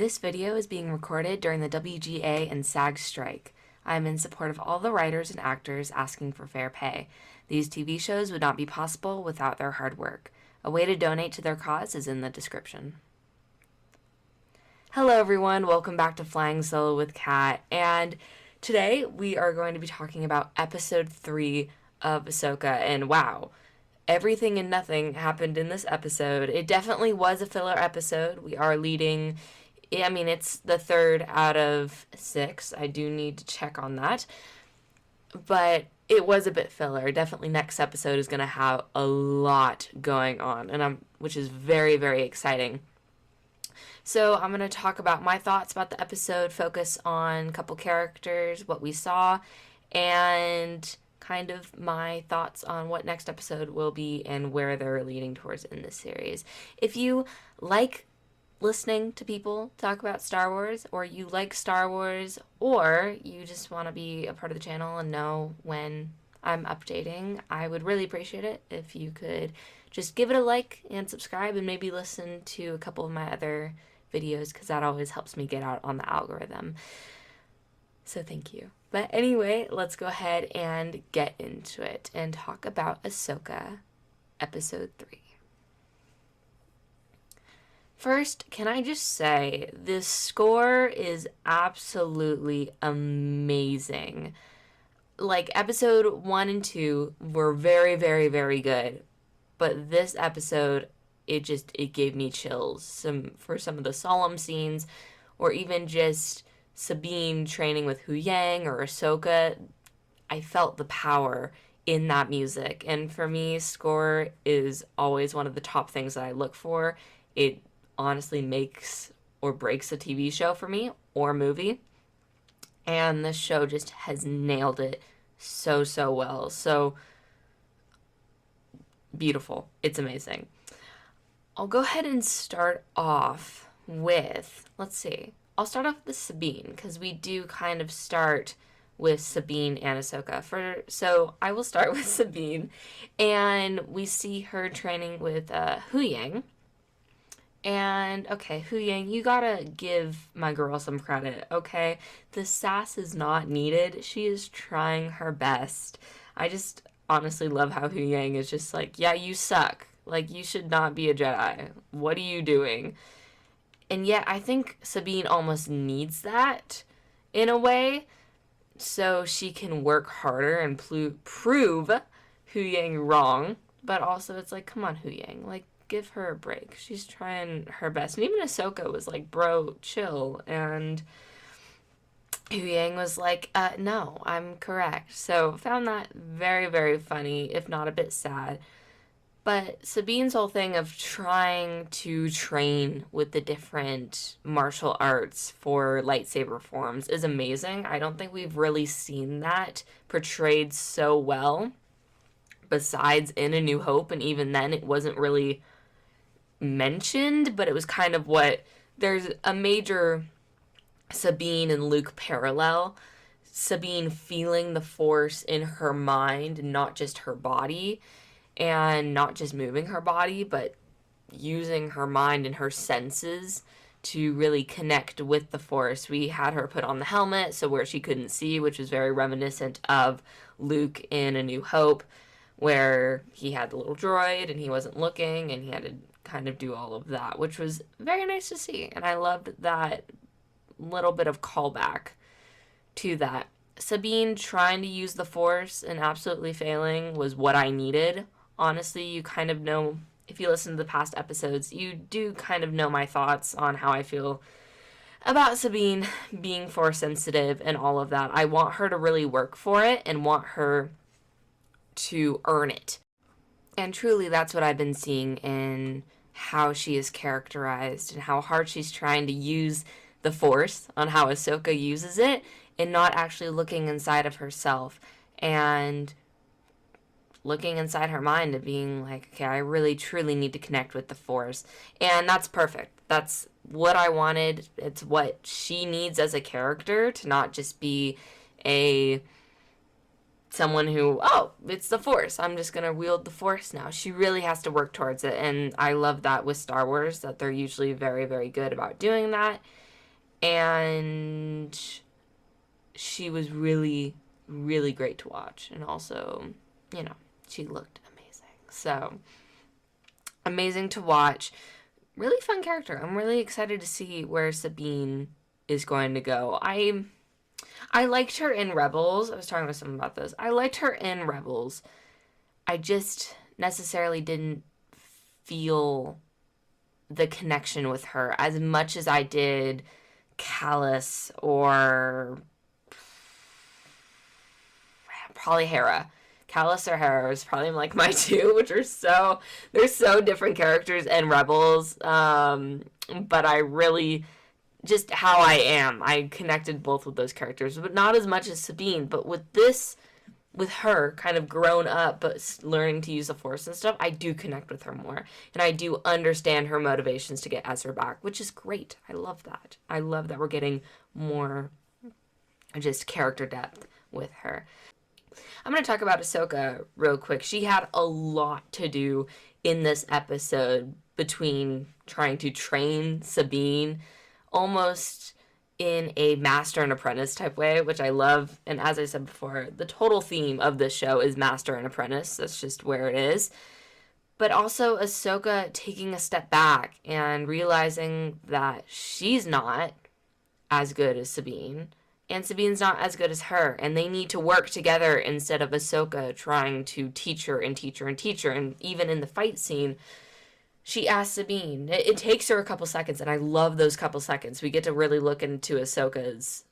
This video is being recorded during the WGA and SAG strike. I am in support of all the writers and actors asking for fair pay. These TV shows would not be possible without their hard work. A way to donate to their cause is in the description. Hello everyone, welcome back to Flying Solo with Kat, and today we are going to be talking about episode 3 of Ahsoka, and wow, everything and nothing happened in this episode. It definitely was a filler episode. We are leading, it's the 3rd out of 6. I do need to check on that. But it was a bit filler. Definitely next episode is going to have a lot going on, which is very, very exciting. So I'm going to talk about my thoughts about the episode, focus on a couple characters, what we saw, and kind of my thoughts on what next episode will be and where they're leading towards in this series. If you like listening to people talk about Star Wars, or you like Star Wars, or you just want to be a part of the channel and know when I'm updating, I would really appreciate it if you could just give it a like and subscribe and maybe listen to a couple of my other videos, because that always helps me get out on the algorithm. So thank you. But anyway, let's go ahead and get into it and talk about Ahsoka episode 3. First, can I just say, this score is absolutely amazing. Like, episode 1 and 2 were very, very, very good. But this episode, it gave me chills. For some of the solemn scenes, or even just Sabine training with Huyang or Ahsoka, I felt the power in that music. And for me, score is always one of the top things that I look for. It honestly makes or breaks a TV show for me, or movie. And this show just has nailed it so, so well. So beautiful. It's amazing. I'll go ahead and start off with, let's see. I'll start off with Sabine, because we do kind of start with Sabine and Ahsoka. So I will start with Sabine, and we see her training with Huyang. And, okay, Huyang, you gotta give my girl some credit, okay? The sass is not needed. She is trying her best. I just honestly love how Huyang is just like, yeah, you suck. Like, you should not be a Jedi. What are you doing? And yet, I think Sabine almost needs that, in a way, so she can work harder and prove Huyang wrong. But also, it's like, come on, Huyang, like, give her a break. She's trying her best. And even Ahsoka was like, bro, chill. And Huyang was like, no, I'm correct. So found that very, very funny, if not a bit sad. But Sabine's whole thing of trying to train with the different martial arts for lightsaber forms is amazing. I don't think we've really seen that portrayed so well, besides in A New Hope, and even then it wasn't really mentioned, but it was kind of there's a major Sabine and Luke parallel. Sabine feeling the Force in her mind, not just her body, and not just moving her body, but using her mind and her senses to really connect with the Force. We had her put on the helmet, so where she couldn't see, which was very reminiscent of Luke in A New Hope, where he had the little droid and he wasn't looking, and he had to kind of do all of that, which was very nice to see. And I loved that little bit of callback to that. Sabine trying to use the Force and absolutely failing was what I needed. Honestly, you kind of know, if you listen to the past episodes, you do kind of know my thoughts on how I feel about Sabine being Force sensitive and all of that. I want her to really work for it and want her to earn it. And truly, that's what I've been seeing in how she is characterized and how hard she's trying to use the Force, on how Ahsoka uses it, and not actually looking inside of herself and looking inside her mind and being like, okay, I really truly need to connect with the Force. And that's perfect. That's what I wanted. It's what she needs as a character, to not just be someone who, oh, it's the Force, I'm just gonna wield the Force now. She really has to work towards it, and I love that with Star Wars, that they're usually very, very good about doing that. And she was really, really great to watch. And also, you know, she looked amazing. So, amazing to watch. Really fun character. I'm really excited to see where Sabine is going to go. I liked her in Rebels. I was talking with someone about this. I liked her in Rebels. I just necessarily didn't feel the connection with her as much as I did Callus or probably Hera. Callus or Hera is probably like my two, which are they're so different characters in Rebels. But I really just how I am. I connected both with those characters, but not as much as Sabine. But with her kind of grown up but learning to use the Force and stuff, I do connect with her more. And I do understand her motivations to get Ezra back, which is great. I love that. I love that we're getting more just character depth with her. I'm going to talk about Ahsoka real quick. She had a lot to do in this episode between trying to train Sabine almost in a master and apprentice type way, which I love. And as I said before, the total theme of this show is master and apprentice. That's just where it is. But also Ahsoka taking a step back and realizing that she's not as good as Sabine, and Sabine's not as good as her, and they need to work together instead of Ahsoka trying to teach her and teach her and teach her. And even in the fight scene, she asks Sabine. It takes her a couple seconds, and I love those couple seconds. We get to really look into Ahsoka's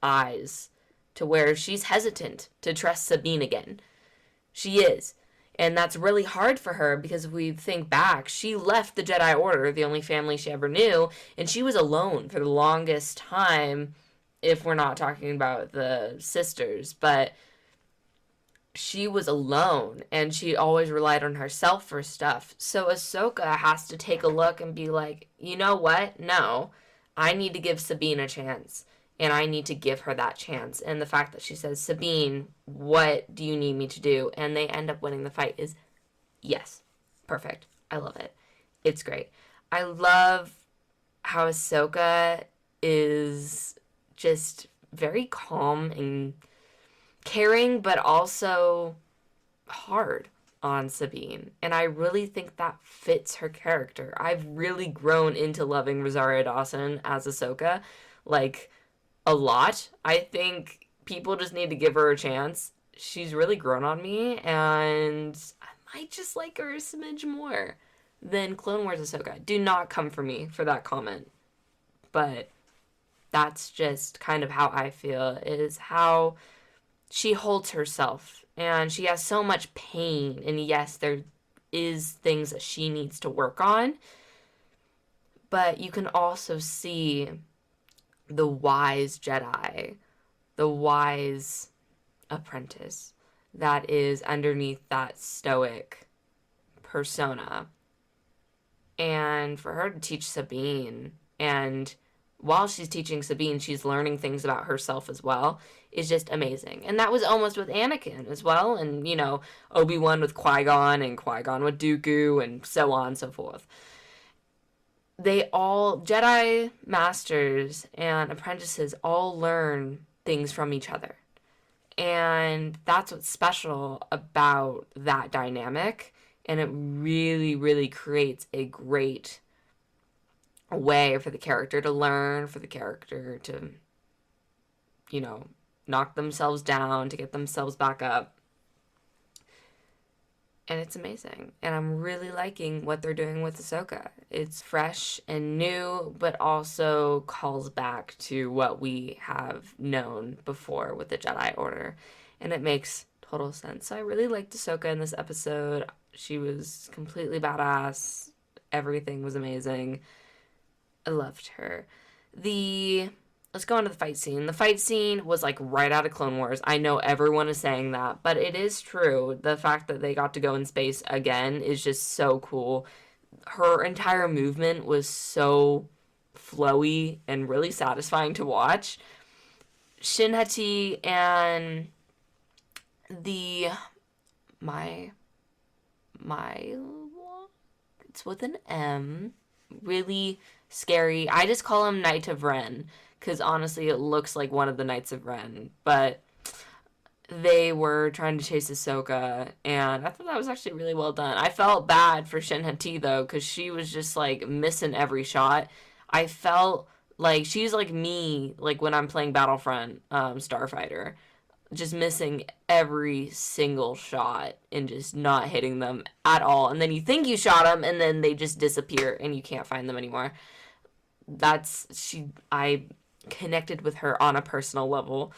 eyes to where she's hesitant to trust Sabine again. She is. And that's really hard for her because if we think back, she left the Jedi Order, the only family she ever knew, and she was alone for the longest time, if we're not talking about the sisters. But she was alone, and she always relied on herself for stuff. So Ahsoka has to take a look and be like, you know what? No, I need to give Sabine a chance. And I need to give her that chance. And the fact that she says, Sabine, what do you need me to do? And they end up winning the fight is, yes, perfect. I love it. It's great. I love how Ahsoka is just very calm and caring, but also hard on Sabine. And I really think that fits her character. I've really grown into loving Rosario Dawson as Ahsoka. Like, a lot. I think people just need to give her a chance. She's really grown on me, and I might just like her a smidge more than Clone Wars Ahsoka. Do not come for me for that comment. But that's just kind of how I feel, is how she holds herself. And she has so much pain. And yes, there is things that she needs to work on. But you can also see the wise Jedi, the wise apprentice that is underneath that stoic persona. And for her to teach Sabine, and while she's teaching Sabine, she's learning things about herself as well, is just amazing. And that was almost with Anakin as well, and, you know, Obi-Wan with Qui-Gon, and Qui-Gon with Dooku, and so on and so forth. They all, Jedi masters and apprentices, all learn things from each other. And that's what's special about that dynamic. And it really, really creates a great way for the character to learn, for the character to, you know, knock themselves down, to get themselves back up. And it's amazing. And I'm really liking what they're doing with Ahsoka. It's fresh and new, but also calls back to what we have known before with the Jedi Order. And it makes total sense. So I really liked Ahsoka in this episode. She was completely badass. Everything was amazing. I loved her. Let's go on to the fight scene. The fight scene was like right out of Clone Wars. I know everyone is saying that, but it is true. The fact that they got to go in space again is just so cool. Her entire movement was so flowy and really satisfying to watch. Shin Hati and my it's with an M. really scary. I just call him Knight of Ren because honestly, it looks like one of the Knights of Ren. But they were trying to chase Ahsoka, and I thought that was actually really well done. I felt bad for Shin Hati though, because she was just like missing every shot. I felt like she's like me, like when I'm playing Battlefront, Starfighter, just missing every single shot and just not hitting them at all. And then you think you shot them, and then they just disappear, and you can't find them anymore. I connected with her on a personal level.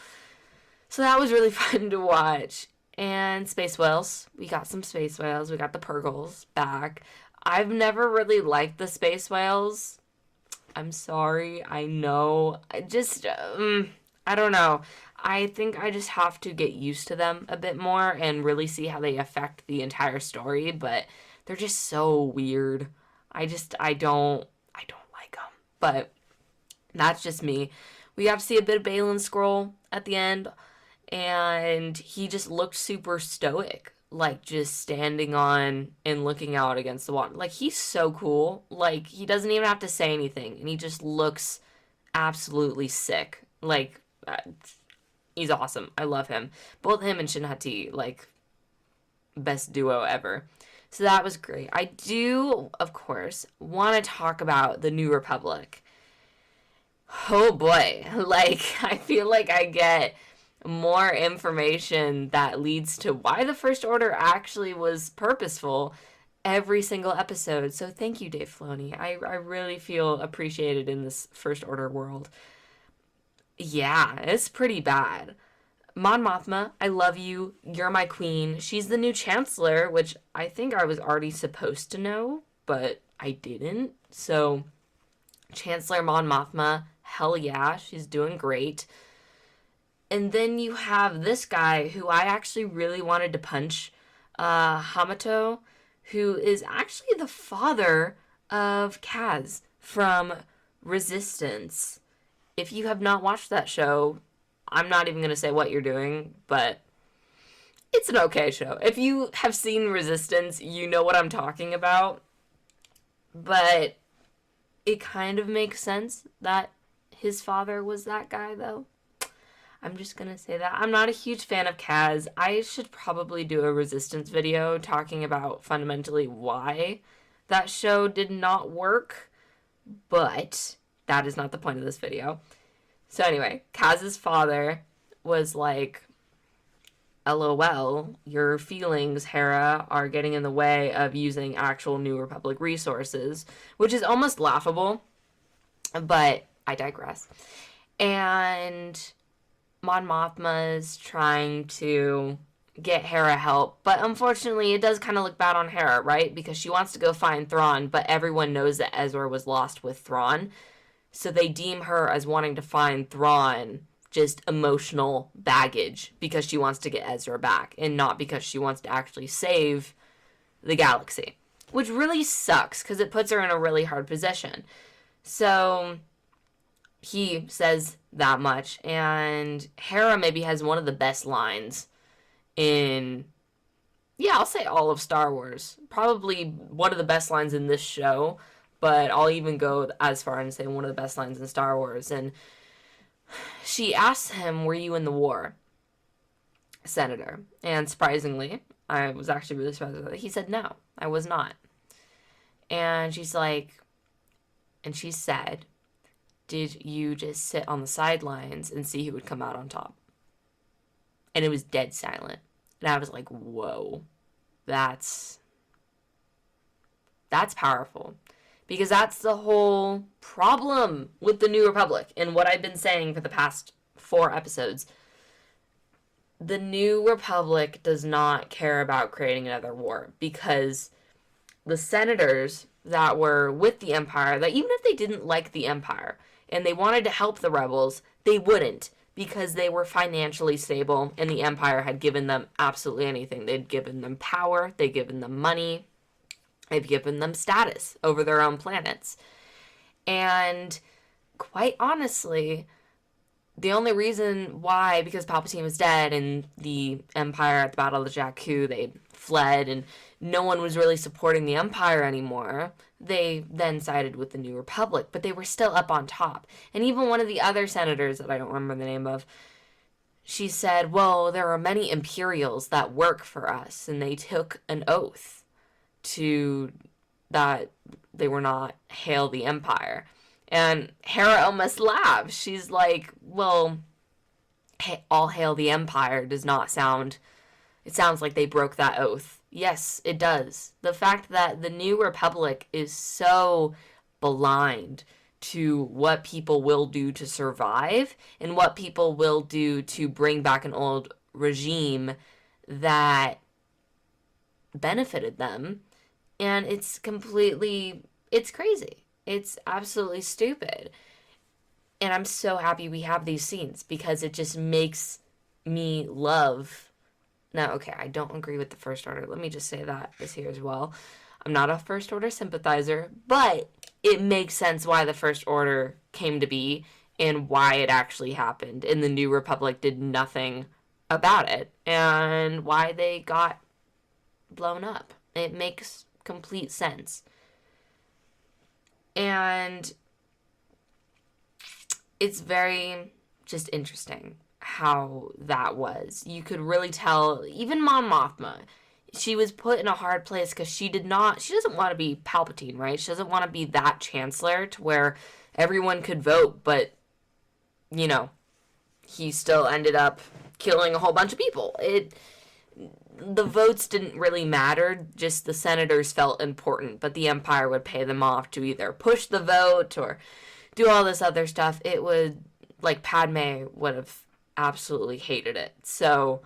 So that was really fun to watch. And space whales. We got some space whales. We got the Purgles back. I've never really liked the space whales. I'm sorry. I know. I don't know. I think I just have to get used to them a bit more and really see how they affect the entire story. But they're just so weird. I don't like them. But that's just me. We got to see a bit of Balin Scroll at the end, and he just looked super stoic, like just standing on and looking out against the water. Like, he's so cool. Like, he doesn't even have to say anything, and he just looks absolutely sick. Like, he's awesome. I love him. Both him and Shin Hati, like, best duo ever. So that was great. I do, of course, want to talk about the New Republic. Oh boy. Like, I feel like I get more information that leads to why the First Order actually was purposeful every single episode. So thank you, Dave Filoni. I really feel appreciated in this First Order world. Yeah, it's pretty bad. Mon Mothma, I love you. You're my queen. She's the new chancellor, which I think I was already supposed to know, but I didn't. So, Chancellor Mon Mothma, hell yeah, she's doing great. And then you have this guy who I actually really wanted to punch, Hamato, who is actually the father of Kaz from Resistance. If you have not watched that show, I'm not even going to say what you're doing, but it's an okay show. If you have seen Resistance, you know what I'm talking about. But it kind of makes sense that his father was that guy, though. I'm just going to say that. I'm not a huge fan of Kaz. I should probably do a Resistance video talking about fundamentally why that show did not work, but that is not the point of this video. So anyway, Kaz's father was like, LOL, your feelings, Hera, are getting in the way of using actual New Republic resources, which is almost laughable, but I digress. And Mon Mothma's trying to get Hera help, but unfortunately it does kind of look bad on Hera, right? Because she wants to go find Thrawn, but everyone knows that Ezra was lost with Thrawn, so they deem her as wanting to find Thrawn just emotional baggage because she wants to get Ezra back and not because she wants to actually save the galaxy, which really sucks because it puts her in a really hard position. So he says that much, and Hera maybe has one of the best lines in, yeah, I'll say all of Star Wars. Probably one of the best lines in this show, but I'll even go as far and say one of the best lines in Star Wars. And she asks him, were you in the war, Senator? And surprisingly, I was actually really surprised that he said, no, I was not. And she's like, and she said, did you just sit on the sidelines and see who would come out on top? And it was dead silent. And I was like, whoa, that's powerful. Because that's the whole problem with the New Republic and what I've been saying for the past 4 episodes. The New Republic does not care about creating another war because the senators that were with the Empire, that even if they didn't like the Empire and they wanted to help the rebels, they wouldn't because they were financially stable and the Empire had given them absolutely anything. They'd given them power, they'd given them money, they've given them status over their own planets. And quite honestly, the only reason why, because Palpatine was dead and the Empire at the Battle of Jakku, they fled and no one was really supporting the Empire anymore, they then sided with the New Republic, but they were still up on top. And even one of the other senators that I don't remember the name of, she said, well, there are many Imperials that work for us, and they took an oath to that they were not hail the Empire. And Hera almost laughs. She's like, well, all hail the Empire does not sound, it sounds like they broke that oath. Yes, it does. The fact that the New Republic is so blind to what people will do to survive and what people will do to bring back an old regime that benefited them. And it's crazy. It's absolutely stupid. And I'm so happy we have these scenes because it just makes me love. Now, okay, I don't agree with the First Order. Let me just say that this here as well. I'm not a First Order sympathizer, but it makes sense why the First Order came to be and why it actually happened. And the New Republic did nothing about it and why they got blown up. It makes complete sense. And it's very just interesting how that was. You could really tell, even Mon Mothma, she was put in a hard place because she doesn't want to be Palpatine, right? She doesn't want to be that chancellor to where everyone could vote, but, you know, he still ended up killing a whole bunch of people. The votes didn't really matter, just the senators felt important, but the Empire would pay them off to either push the vote or do all this other stuff. It would, like, Padme would have absolutely hated it. So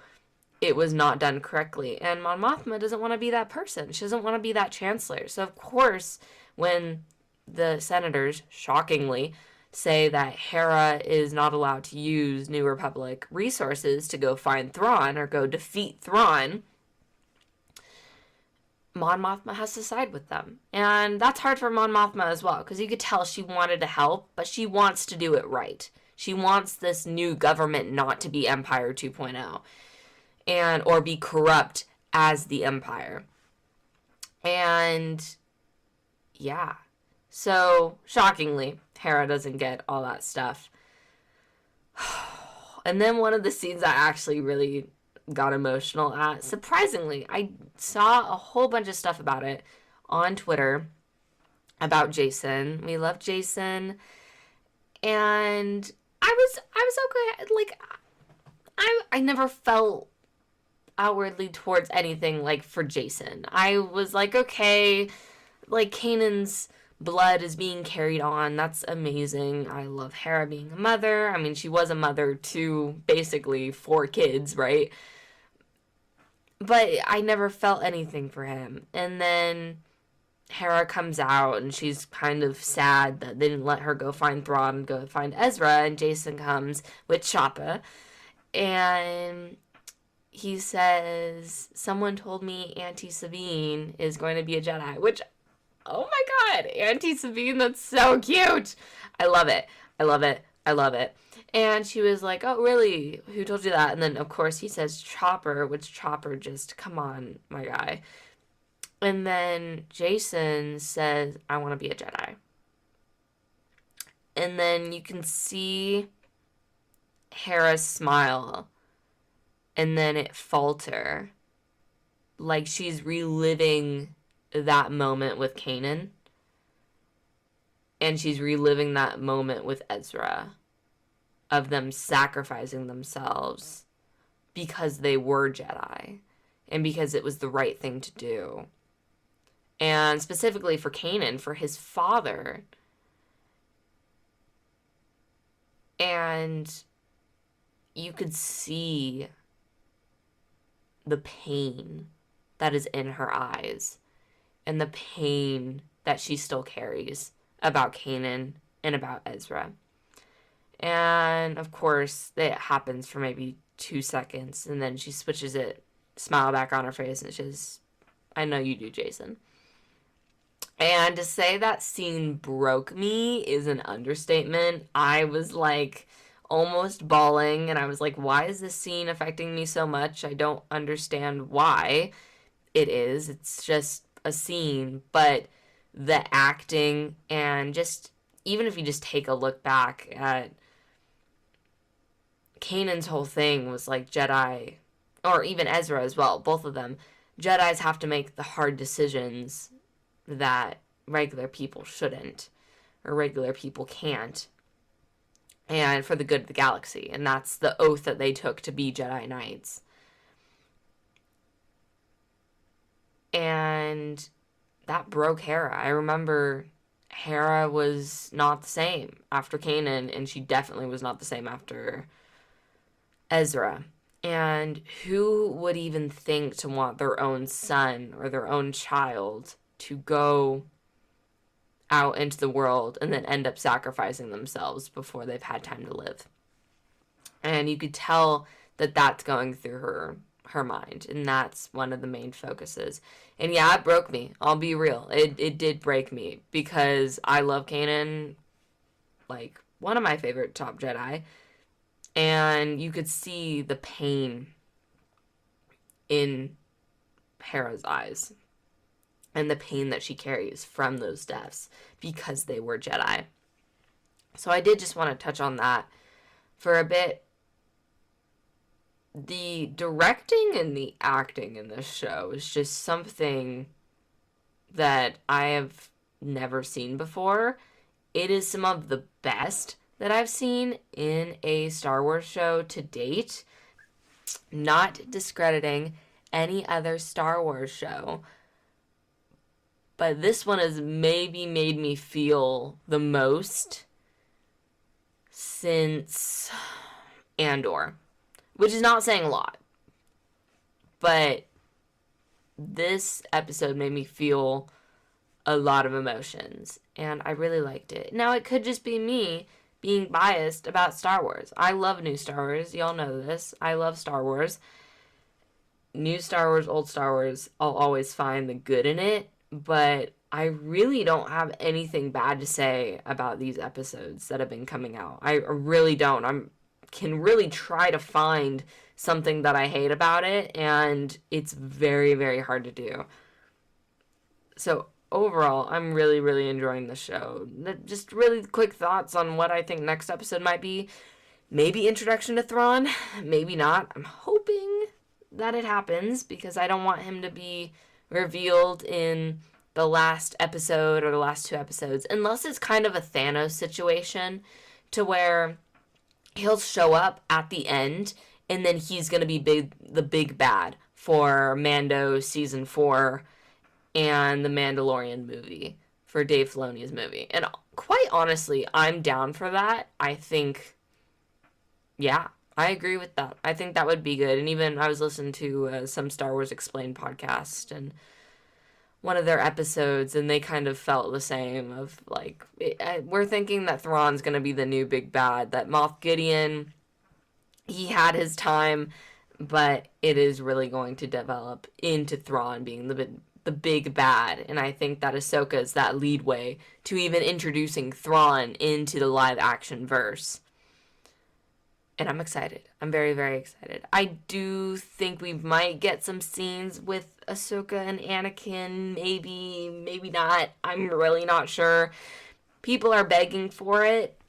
it was not done correctly. And Mon Mothma doesn't want to be that person. She doesn't want to be that chancellor. So, of course, when the senators, shockingly, say that Hera is not allowed to use New Republic resources to go find Thrawn or go defeat Thrawn, Mon Mothma has to side with them. And that's hard for Mon Mothma as well, because you could tell she wanted to help, but she wants to do it right. She wants this new government not to be Empire 2.0 or be corrupt as the Empire. And yeah. So, shockingly, Hera doesn't get all that stuff. And then one of the scenes I actually really got emotional at, surprisingly, I saw a whole bunch of stuff about it on Twitter about Jason. We love Jason. And I was okay. Like, I never felt outwardly towards anything like for Jason. I was like, okay, like Kanan's blood is being carried on. That's amazing. I love Hera being a mother. I mean, she was a mother to basically 4 kids, right? But I never felt anything for him. And then Hera comes out and she's kind of sad that they didn't let her go find Thrawn and go find Ezra. And Jason comes with Choppa. And he says, someone told me Auntie Sabine is going to be a Jedi. Which, oh my god, Auntie Sabine, that's so cute. I love it. I love it. I love it. And she was like, oh, really? Who told you that? And then, of course, he says Chopper, which Chopper just, come on, my guy. And then Jason says, I want to be a Jedi. And then you can see Hera smile. And then it falter. Like she's reliving that moment with Kanan. And she's reliving that moment with Ezra. Of them sacrificing themselves because they were Jedi and because it was the right thing to do. And specifically for Kanan, for his father. And you could see the pain that is in her eyes and the pain that she still carries about Kanan and about Ezra. And, of course, it happens for maybe 2 seconds, and then she switches it, smile back on her face, and she's, I know you do, Jason. And to say that scene broke me is an understatement. I was like, almost bawling, and I was like, why is this scene affecting me so much? I don't understand why it is. It's just a scene, but the acting and just, even if you just take a look back at Kanan's whole thing was like Jedi, or even Ezra as well, both of them, Jedis have to make the hard decisions that regular people shouldn't, or regular people can't, and for the good of the galaxy. And that's the oath that they took to be Jedi Knights. And that broke Hera. I remember Hera was not the same after Kanan, and she definitely was not the same after Ezra. And who would even think to want their own son or their own child to go out into the world and then end up sacrificing themselves before they've had time to live? And you could tell that that's going through her mind, and that's one of the main focuses. And yeah, it broke me. I'll be real. It did break me because I love Kanan, like one of my favorite top Jedi, and you could see the pain in Hera's eyes and the pain that she carries from those deaths because they were Jedi. So I did just want to touch on that for a bit. The directing and the acting in this show is just something that I have never seen before. It is some of the best that I've seen in a Star Wars show to date. Not discrediting any other Star Wars show, but this one has maybe made me feel the most since Andor, which is not saying a lot, but this episode made me feel a lot of emotions, and I really liked it. Now, it could just be me being biased about Star Wars. I love new Star Wars. Y'all know this. I love Star Wars. New Star Wars, old Star Wars, I'll always find the good in it, but I really don't have anything bad to say about these episodes that have been coming out. I really don't. Can really try to find something that I hate about it, and it's very, very hard to do. So overall, I'm really, really enjoying the show. Just really quick thoughts on what I think next episode might be. Maybe introduction to Thrawn, maybe not. I'm hoping that it happens because I don't want him to be revealed in the last episode or the last two episodes, unless it's kind of a Thanos situation to where he'll show up at the end and then he's going to be the big bad for Mando season 4 and the Mandalorian movie, for Dave Filoni's movie. And quite honestly, I'm down for that. I think, yeah, I agree with that. I think that would be good. And even I was listening to some Star Wars Explained podcast and one of their episodes, and they kind of felt the same of like, we're thinking that Thrawn's going to be the new big bad, that Moff Gideon, he had his time, but it is really going to develop into Thrawn being the big bad. And I think that Ahsoka is that leadway to even introducing Thrawn into the live action verse. And I'm excited. I'm very, very excited. I do think we might get some scenes with Ahsoka and Anakin. Maybe not. I'm really not sure. People are begging for it.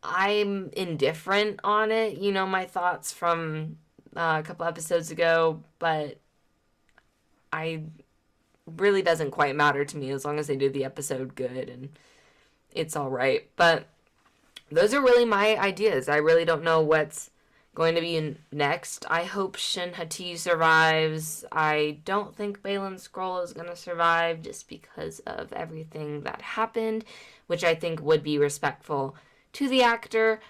I'm indifferent on it. You know my thoughts from a couple episodes ago, but I really doesn't quite matter to me as long as they do the episode good and it's all right. But those are really my ideas. I really don't know what's going to be next. I hope Shin Hati survives. I don't think Baylan Skoll is going to survive just because of everything that happened, which I think would be respectful to the actor.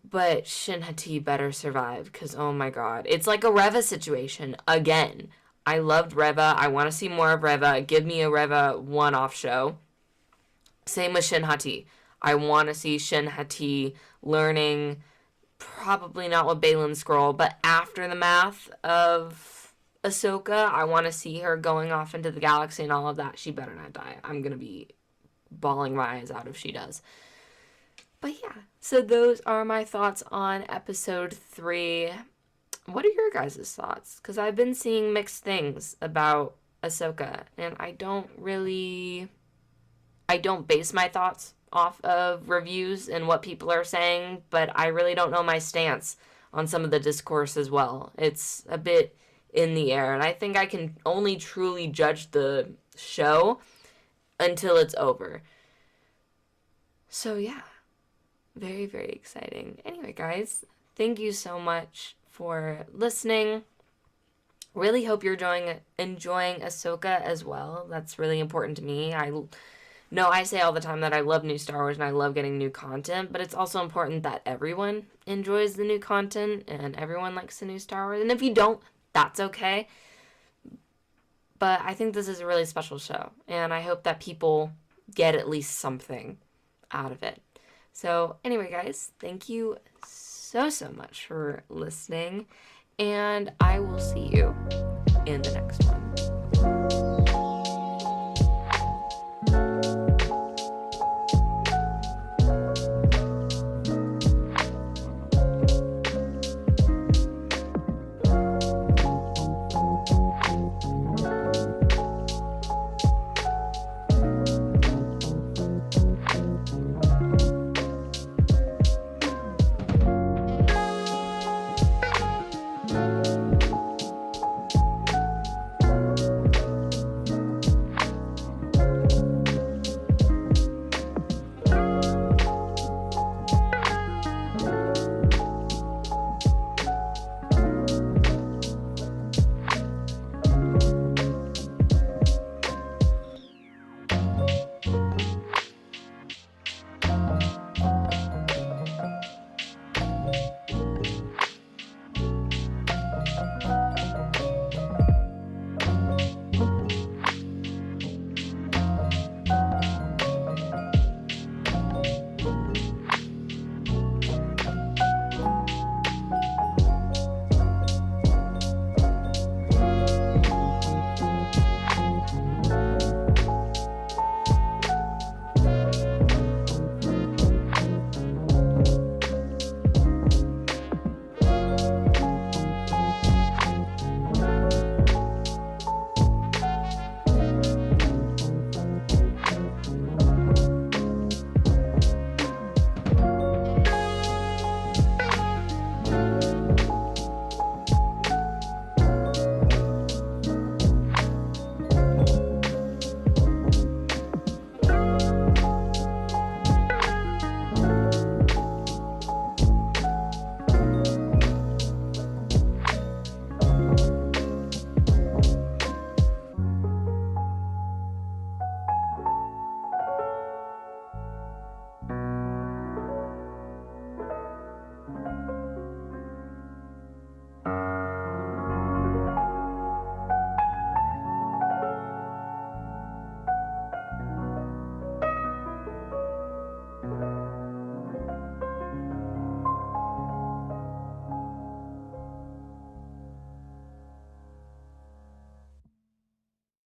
But Shin Hati better survive because, oh my god. It's like a Reva situation again. I loved Reva. I want to see more of Reva. Give me a Reva one-off show. Same with Shin Hati. I want to see Shin Hati learning, probably not with Baylan Skoll, but after the math of Ahsoka. I want to see her going off into the galaxy and all of that. She better not die. I'm going to be bawling my eyes out if she does. But yeah, so those are my thoughts on episode 3. What are your guys' thoughts? Because I've been seeing mixed things about Ahsoka, and I don't base my thoughts off of reviews and what people are saying, but I really don't know my stance on some of the discourse as well. It's a bit in the air, and I think I can only truly judge the show until it's over. So yeah, very, very exciting. Anyway, guys, thank you so much for listening. Really hope you're enjoying Ahsoka as well. That's really important to me. I say all the time that I love new Star Wars and I love getting new content, but it's also important that everyone enjoys the new content and everyone likes the new Star Wars. And if you don't, that's okay. But I think this is a really special show, and I hope that people get at least something out of it. So, anyway, guys, thank you so, so much for listening, and I will see you in the next one.